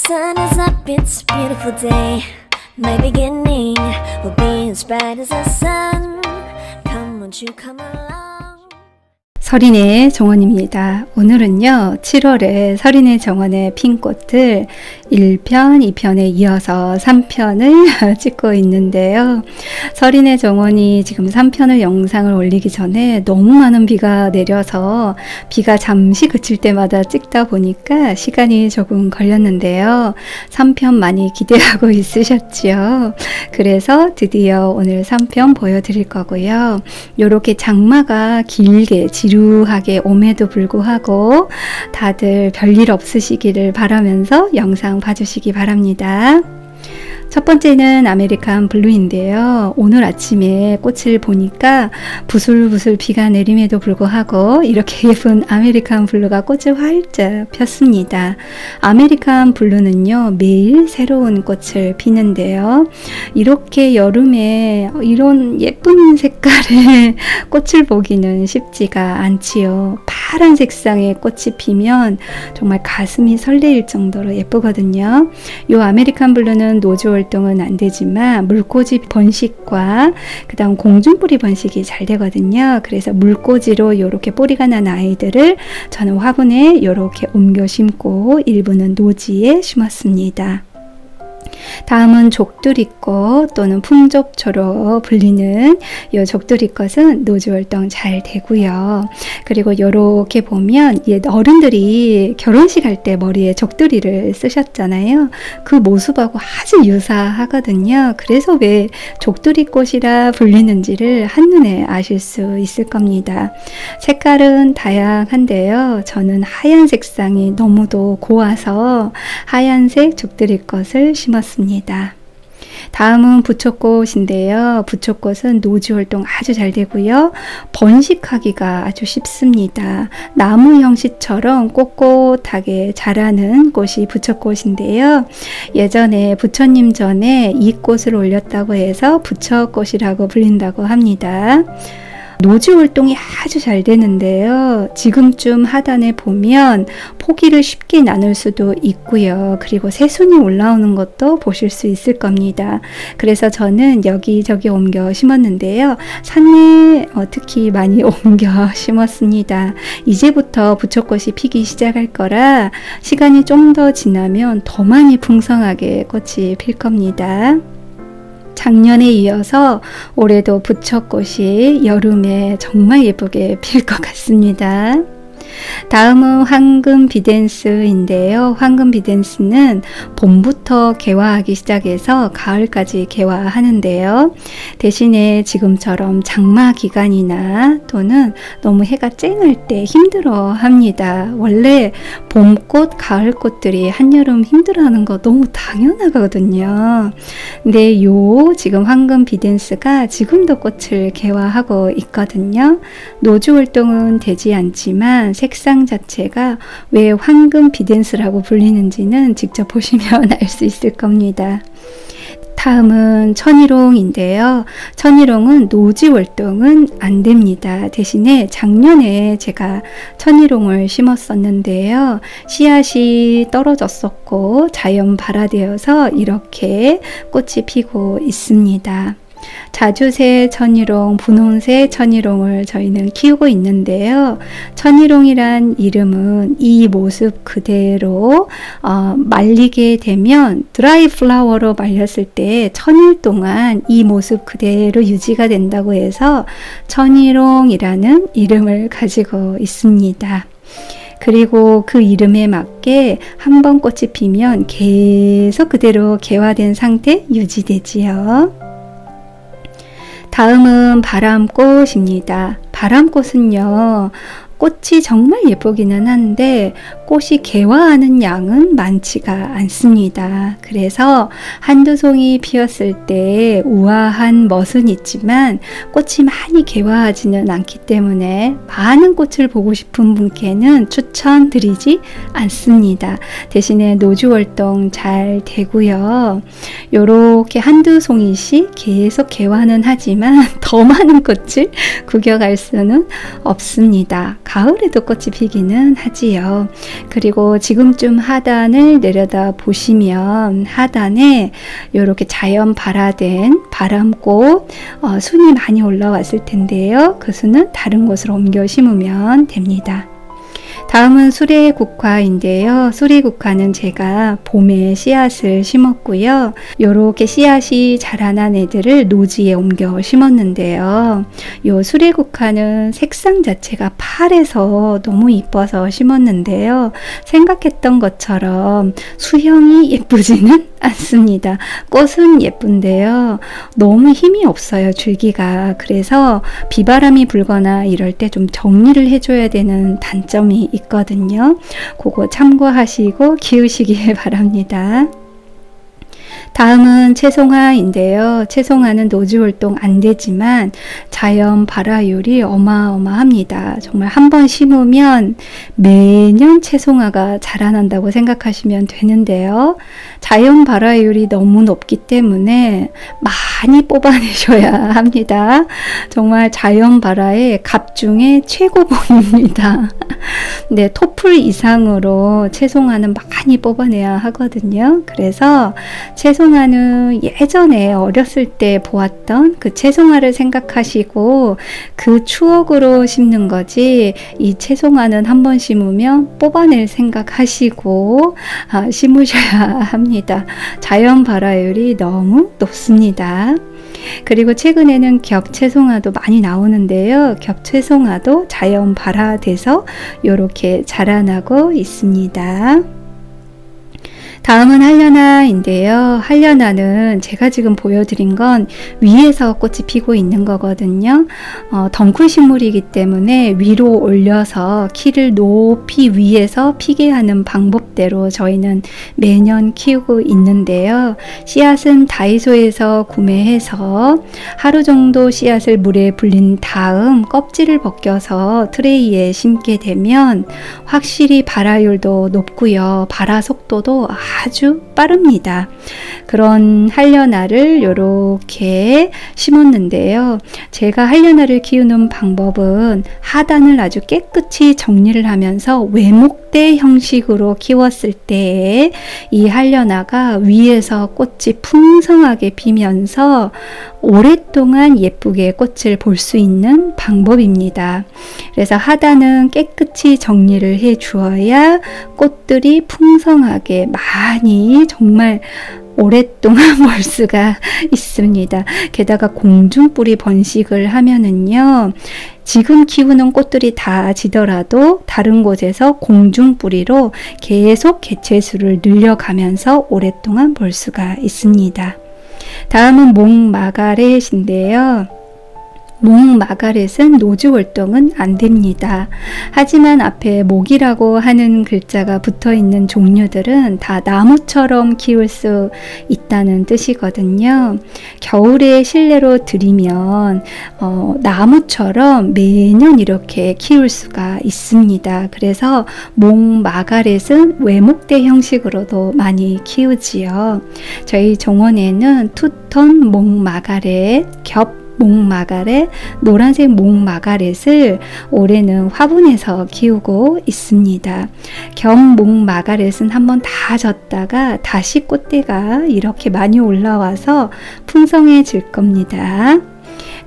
sun is up, it's a beautiful day. My beginning will be as bright as the sun. Come, won't you come along? 서린의 정원입니다. 오늘은요 7월에 서린의 정원의 핀 꽃들 1편, 2편에 이어서 3편을 찍고 있는데요. 서린의 정원이 지금 3편을 영상을 올리기 전에 너무 많은 비가 내려서 비가 잠시 그칠 때마다 찍다 보니까 시간이 조금 걸렸는데요. 3편 많이 기대하고 있으셨죠? 그래서 드디어 오늘 3편 보여드릴 거고요. 요렇게 장마가 길게 지루하게 옴에도 불구하고 다들 별일 없으시기를 바라면서 영상 봐주시기 바랍니다. 첫 번째는 아메리칸 블루인데요. 오늘 아침에 꽃을 보니까 부슬부슬 비가 내림에도 불구하고 이렇게 예쁜 아메리칸 블루가 꽃을 활짝 폈습니다. 아메리칸 블루는요 매일 새로운 꽃을 피는데요. 이렇게 여름에 이런 예쁜 색깔의 꽃을 보기는 쉽지가 않지요. 파란 색상의 꽃이 피면 정말 가슴이 설레일 정도로 예쁘거든요. 이 아메리칸 블루는 노즈 활동은 안 되지만 물꽂이 번식과 그 다음 공중뿌리 번식이 잘 되거든요. 그래서 물꽂이로 이렇게 뿌리가 난 아이들을 저는 화분에 이렇게 옮겨 심고 일부는 노지에 심었습니다. 다음은 족두리꽃 또는 풍접초로 불리는 이 족두리꽃은 노즈 활동 잘 되고요. 그리고 이렇게 보면 어른들이 결혼식 할 때 머리에 족두리를 쓰셨잖아요. 그 모습하고 아주 유사하거든요. 그래서 왜 족두리꽃이라 불리는지를 한눈에 아실 수 있을 겁니다. 색깔은 다양한데요. 저는 하얀 색상이 너무도 고와서 하얀색 족두리꽃을 심었습니다. 다음은 부초꽃인데요. 부초꽃은 노즈 활동 아주 잘 되고요. 번식하기가 아주 쉽습니다. 나무 형식처럼 꼿꼿하게 자라는 꽃이 부초꽃인데요. 예전에 부처님 전에 이 꽃을 올렸다고 해서 부처꽃이라고 불린다고 합니다. 노즈 활동이 아주 잘 되는데요. 지금쯤 하단에 보면 포기를 쉽게 나눌 수도 있고요. 그리고 새순이 올라오는 것도 보실 수 있을 겁니다. 그래서 저는 여기저기 옮겨 심었는데요. 산에 특히 많이 옮겨 심었습니다. 이제부터 부초꽃이 피기 시작할 거라 시간이 좀 더 지나면 더 많이 풍성하게 꽃이 필 겁니다. 작년에 이어서 올해도 부초꽃이 여름에 정말 예쁘게 필 것 같습니다. 다음은 황금 비덴스인데요. 황금 비덴스는 봄부터 개화하기 시작해서 가을까지 개화하는데요. 대신에 지금처럼 장마 기간이나 또는 너무 해가 쨍할 때 힘들어 합니다. 원래 봄꽃, 가을꽃들이 한여름 힘들어하는 거 너무 당연하거든요. 근데 지금 황금 비덴스가 지금도 꽃을 개화하고 있거든요. 노즈 활동은 되지 않지만 색상 자체가 왜 황금 비덴스라고 불리는지는 직접 보시면 알 수 있을 겁니다. 다음은 천일홍인데요. 천일홍은 노즈 활동은 안 됩니다. 대신에 작년에 제가 천일홍을 심었었는데요. 씨앗이 떨어졌었고 자연 발화되어서 이렇게 꽃이 피고 있습니다. 자주새 천일홍, 분홍새 천일홍을 저희는 키우고 있는데요. 천일홍이란 이름은 이 모습 그대로 말리게 되면 드라이 플라워로 말렸을 때 천일 동안 이 모습 그대로 유지가 된다고 해서 천일홍이라는 이름을 가지고 있습니다. 그리고 그 이름에 맞게 한 번 꽃이 피면 계속 그대로 개화된 상태 유지되지요. 다음은 바람꽃입니다. 바람꽃은요. 꽃이 정말 예쁘기는 한데 꽃이 개화하는 양은 많지가 않습니다. 그래서 한두 송이 피었을 때 우아한 멋은 있지만 꽃이 많이 개화하지는 않기 때문에 많은 꽃을 보고 싶은 분께는 추천드리지 않습니다. 대신에 노즈 활동 잘 되고요. 요렇게 한두 송이씩 계속 개화는 하지만 더 많은 꽃을 구경할 수는 없습니다. 가을에도 꽃이 피기는 하지요. 그리고 지금쯤 하단을 내려다 보시면 하단에 이렇게 자연 발화된 바람꽃 순이 많이 올라왔을 텐데요. 그 수는 다른 곳으로 옮겨 심으면 됩니다. 다음은 수레국화인데요. 수레국화는 제가 봄에 씨앗을 심었고요. 요렇게 씨앗이 자라난 애들을 노지에 옮겨 심었는데요. 요 수레국화는 색상 자체가 파래서 너무 이뻐서 심었는데요. 생각했던 것처럼 수형이 예쁘지는 않습니다. 꽃은 예쁜데요. 너무 힘이 없어요, 줄기가. 그래서 비바람이 불거나 이럴 때 좀 정리를 해줘야 되는 단점이 있거든요. 그거 참고하시고 키우시길 바랍니다. 다음은 채송화인데요. 채송화는 노지활동 안 되지만 자연 발화율이 어마어마합니다. 정말 한번 심으면 매년 채송화가 자라난다고 생각하시면 되는데요. 자연 발화율이 너무 높기 때문에 많이 뽑아내셔야 합니다. 정말 자연 발화의 갑 중에 최고봉입니다. 네, 토플 이상으로 채송화는 많이 뽑아내야 하거든요. 그래서 채송화는 예전에 어렸을 때 보았던 그 채송화를 생각하시고 그 추억으로 심는 거지, 이 채송화는 한번 심으면 뽑아낼 생각하시고 심으셔야 합니다. 자연 발화율이 너무 높습니다. 그리고 최근에는 겹채송화도 많이 나오는데요. 겹채송화도 자연 발화돼서 이렇게 자라나고 있습니다. 다음은 한려나인데요. 한려나는 제가 지금 보여드린 건 위에서 꽃이 피고 있는 거거든요. 덩쿨 식물이기 때문에 위로 올려서 키를 높이 위에서 피게 하는 방법대로 저희는 매년 키우고 있는데요. 씨앗은 다이소에서 구매해서 하루 정도 씨앗을 물에 불린 다음 껍질을 벗겨서 트레이에 심게 되면 확실히 발화율도 높고요. 발화 속도도 아주 빠릅니다. 그런 한려나를 이렇게 심었는데요. 제가 한려나를 키우는 방법은 하단을 아주 깨끗이 정리를 하면서 외목대 형식으로 키웠을 때 이 한려나가 위에서 꽃이 풍성하게 피면서 오랫동안 예쁘게 꽃을 볼 수 있는 방법입니다. 그래서 하단은 깨끗이 정리를 해 주어야 꽃들이 풍성하게 많이 정말 오랫동안 볼 수가 있습니다. 게다가 공중뿌리 번식을 하면은요, 지금 키우는 꽃들이 다 지더라도 다른 곳에서 공중뿌리로 계속 개체수를 늘려가면서 오랫동안 볼 수가 있습니다. 다음은 몽마가렛인데요. 몽마가렛은 노지 활동은 안 됩니다. 하지만 앞에 목이라고 하는 글자가 붙어 있는 종류들은 다 나무처럼 키울 수 있다는 뜻이거든요. 겨울에 실내로 들이면 나무처럼 매년 이렇게 키울 수가 있습니다. 그래서 몽마가렛은 외목대 형식으로도 많이 키우지요. 저희 정원에는 투톤 몽마가렛, 겹 몽마가렛, 노란색 몽마가렛을 올해는 화분에서 키우고 있습니다. 겹 몽마가렛은 한번 다 졌다가 다시 꽃대가 이렇게 많이 올라와서 풍성해질 겁니다.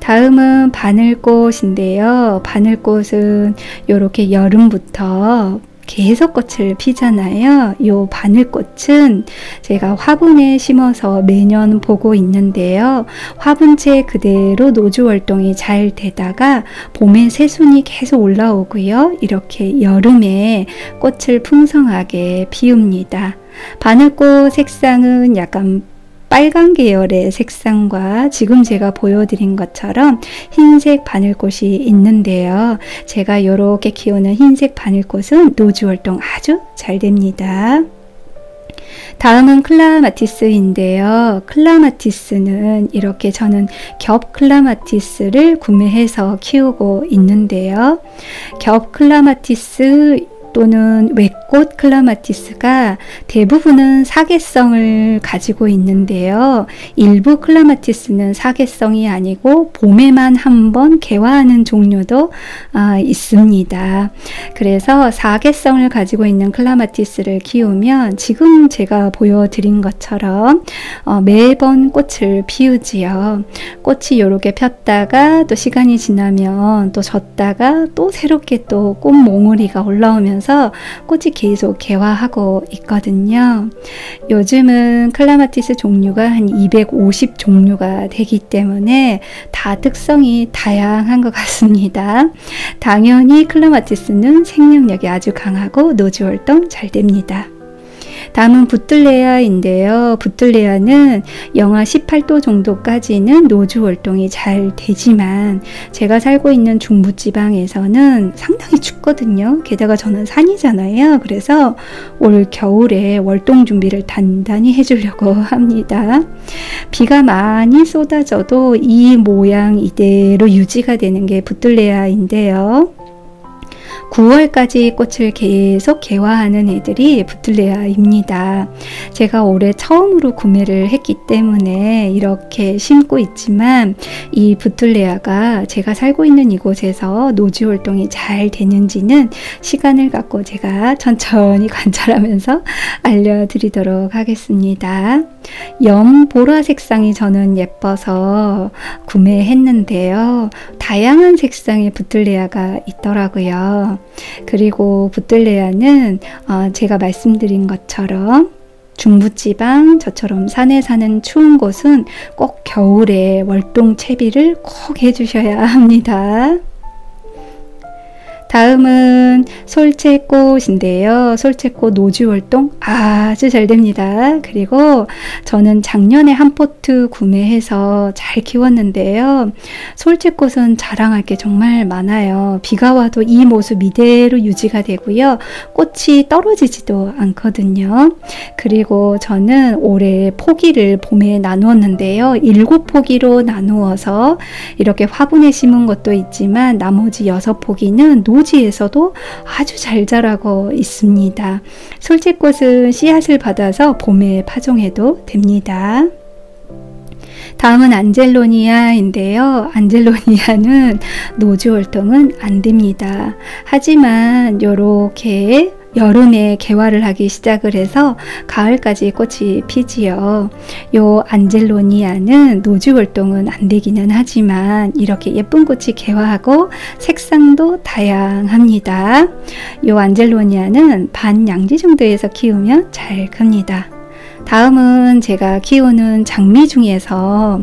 다음은 바늘꽃인데요. 바늘꽃은 이렇게 여름부터 계속 꽃을 피잖아요. 이 바늘꽃은 제가 화분에 심어서 매년 보고 있는데요. 화분째 그대로 노주 활동이 잘 되다가 봄에 새순이 계속 올라오고요. 이렇게 여름에 꽃을 풍성하게 피웁니다. 바늘꽃 색상은 약간 빨간 계열의 색상과 지금 제가 보여드린 것처럼 흰색 바늘꽃이 있는데요. 제가 이렇게 키우는 흰색 바늘꽃은 노지 활동 아주 잘 됩니다. 다음은 클라마티스인데요. 클라마티스는 이렇게 저는 겹 클라마티스를 구매해서 키우고 있는데요. 겹 클라마티스 또는 외꽃 클라마티스가 대부분은 사계성을 가지고 있는데요. 일부 클라마티스는 사계성이 아니고 봄에만 한번 개화하는 종류도 있습니다. 그래서 사계성을 가지고 있는 클라마티스를 키우면 지금 제가 보여드린 것처럼 매번 꽃을 피우지요. 꽃이 이렇게 폈다가 또 시간이 지나면 또 졌다가 또 새롭게 또 꽃몽우리가 올라오면서 꽃이 계속 개화하고 있거든요. 요즘은 클라마티스 종류가 한 250 종류가 되기 때문에 다 특성이 다양한 것 같습니다. 당연히 클라마티스는 생명력이 아주 강하고 노즈활동 잘 됩니다. 다음은 부틀레아인데요. 부틀레아는 영하 18도 정도까지는 노즈 활동이 잘 되지만 제가 살고 있는 중부지방에서는 상당히 춥거든요. 게다가 저는 산이잖아요. 그래서 올 겨울에 월동 준비를 단단히 해주려고 합니다. 비가 많이 쏟아져도 이 모양 이대로 유지가 되는 게 부틀레아인데요. 9월까지 꽃을 계속 개화하는 애들이 부틀레아입니다. 제가 올해 처음으로 구매를 했기 때문에 이렇게 심고 있지만 이 부틀레아가 제가 살고 있는 이곳에서 노지 활동이 잘 되는지는 시간을 갖고 제가 천천히 관찰하면서 알려드리도록 하겠습니다. 염 보라 색상이 저는 예뻐서 구매했는데요. 다양한 색상의 부틀레아가 있더라고요. 그리고 부틀레아는 제가 말씀드린 것처럼 중부지방, 저처럼 산에 사는 추운 곳은 꼭 겨울에 월동 채비를 꼭 해주셔야 합니다. 다음은 솔채꽃인데요. 솔채꽃 노지 활동 아주 잘 됩니다. 그리고 저는 작년에 한 포트 구매해서 잘 키웠는데요. 솔채꽃은 자랑할 게 정말 많아요. 비가 와도 이 모습 이대로 유지가 되고요. 꽃이 떨어지지도 않거든요. 그리고 저는 올해 포기를 봄에 나누었는데요. 7포기로 나누어서 이렇게 화분에 심은 것도 있지만 나머지 6포기는 노지에서도 아주 잘 자라고 있습니다. 솔채꽃은 씨앗을 받아서 봄에 파종해도 됩니다. 다음은 안젤로니아인데요. 안젤로니아는 노지 활동은 안 됩니다. 하지만 이렇게 여름에 개화를 하기 시작을 해서 가을까지 꽃이 피지요. 요 안젤로니아는 노지 활동은 안 되기는 하지만 이렇게 예쁜 꽃이 개화하고 색상도 다양합니다. 요 안젤로니아는 반양지 정도에서 키우면 잘 큽니다. 다음은 제가 키우는 장미 중에서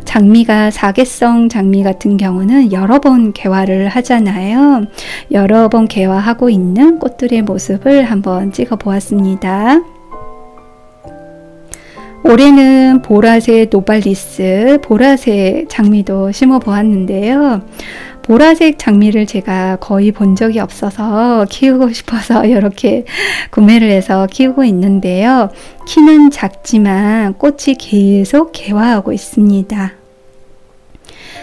장미가 사계성 장미 같은 경우는 여러 번 개화를 하잖아요. 여러 번 개화하고 있는 꽃들의 모습을 한번 찍어 보았습니다. 올해는 보라색 노발리스, 보라색 장미도 심어 보았는데요. 보라색 장미를 제가 거의 본 적이 없어서 키우고 싶어서 이렇게 구매를 해서 키우고 있는데요. 키는 작지만 꽃이 계속 개화하고 있습니다.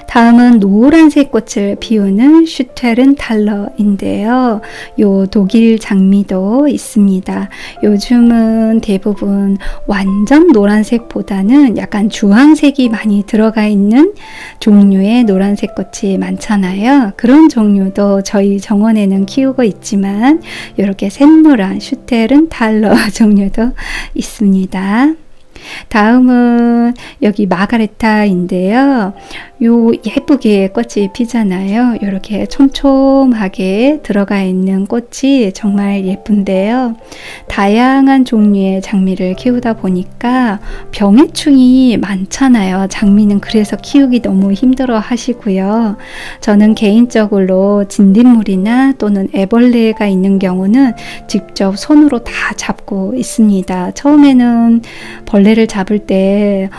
다음은 노란색 꽃을 피우는 슈테른탈러인데요. 요 독일 장미도 있습니다. 요즘은 대부분 완전 노란색보다는 약간 주황색이 많이 들어가 있는 종류의 노란색 꽃이 많잖아요. 그런 종류도 저희 정원에는 키우고 있지만 이렇게 샛노란 슈테른탈러 종류도 있습니다. 다음은 여기 마가레타인데요. 요 예쁘게 꽃이 피잖아요. 이렇게 촘촘하게 들어가 있는 꽃이 정말 예쁜데요. 다양한 종류의 장미를 키우다 보니까 병해충이 많잖아요. 장미는 그래서 키우기 너무 힘들어 하시고요. 저는 개인적으로 진딧물이나 또는 애벌레가 있는 경우는 직접 손으로 다 잡고 있습니다. 처음에는 벌레를 잡을 때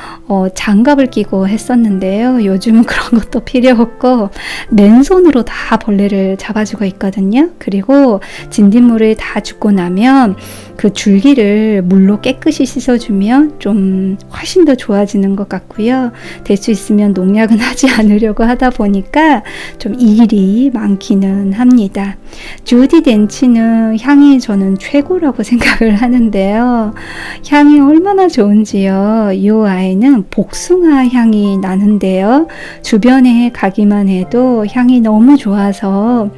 장갑을 끼고 했었는데요. 요즘은 그런 것도 필요 없고 맨손으로 다 벌레를 잡아주고 있거든요. 그리고 진딧물을 다 죽고 나면 그 줄기를 물로 깨끗이 씻어주면 좀 훨씬 더 좋아지는 것 같고요. 될 수 있으면 농약은 하지 않으려고 하다 보니까 좀 일이 많기는 합니다. 주디 덴치는 향이 저는 최고라고 생각을 하는데요. 향이 얼마나 좋은지요. 이 아이는 복숭아 향이 나는데요. 주변에 가기만 해도 향이 너무 좋아서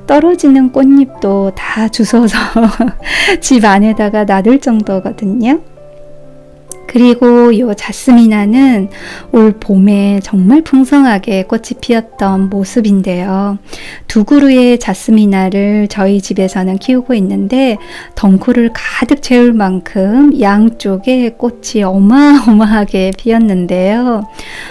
떨어지는 꽃잎도 다 주워서 집 안에다가 놔둘 정도거든요. 그리고 이 자스미나는 올 봄에 정말 풍성하게 꽃이 피었던 모습인데요. 두 그루의 자스미나를 저희 집에서는 키우고 있는데 덩쿨을 가득 채울 만큼 양쪽에 꽃이 어마어마하게 피었는데요.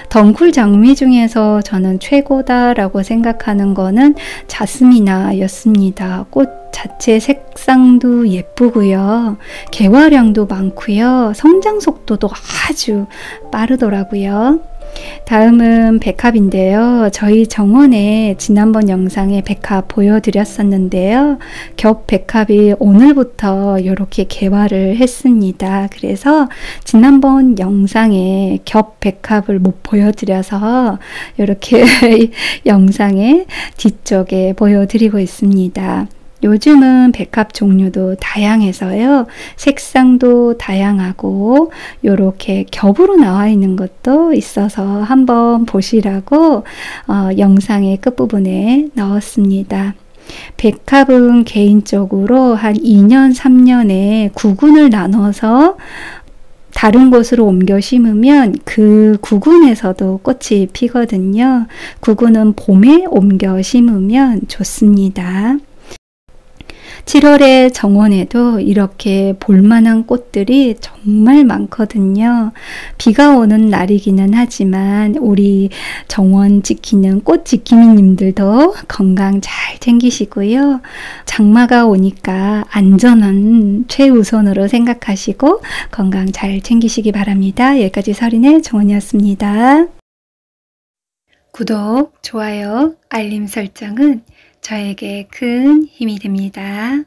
덩쿨 장미 중에서 저는 최고다라고 생각하는 거는 자스미나였습니다. 꽃 자체 색상도 예쁘고요. 개화량도 많고요. 성장 속도도 아주 빠르더라고요. 다음은 백합인데요. 저희 정원에 지난번 영상에 백합 보여드렸었는데요. 겹 백합이 오늘부터 이렇게 개화를 했습니다. 그래서 지난번 영상에 겹 백합을 못 보여드려서 이렇게 영상의 뒤쪽에 보여드리고 있습니다. 요즘은 백합 종류도 다양해서요. 색상도 다양하고 이렇게 겹으로 나와 있는 것도 있어서 한번 보시라고 영상의 끝부분에 넣었습니다. 백합은 개인적으로 한 2년, 3년에 구근을 나눠서 다른 곳으로 옮겨 심으면 그 구근에서도 꽃이 피거든요. 구근은 봄에 옮겨 심으면 좋습니다. 7월에 정원에도 이렇게 볼만한 꽃들이 정말 많거든요. 비가 오는 날이기는 하지만 우리 정원 지키는 꽃 지키미님들도 건강 잘 챙기시고요. 장마가 오니까 안전은 최우선으로 생각하시고 건강 잘 챙기시기 바랍니다. 여기까지 서린의 정원이었습니다. 구독, 좋아요, 알림 설정은 저에게 큰 힘이 됩니다.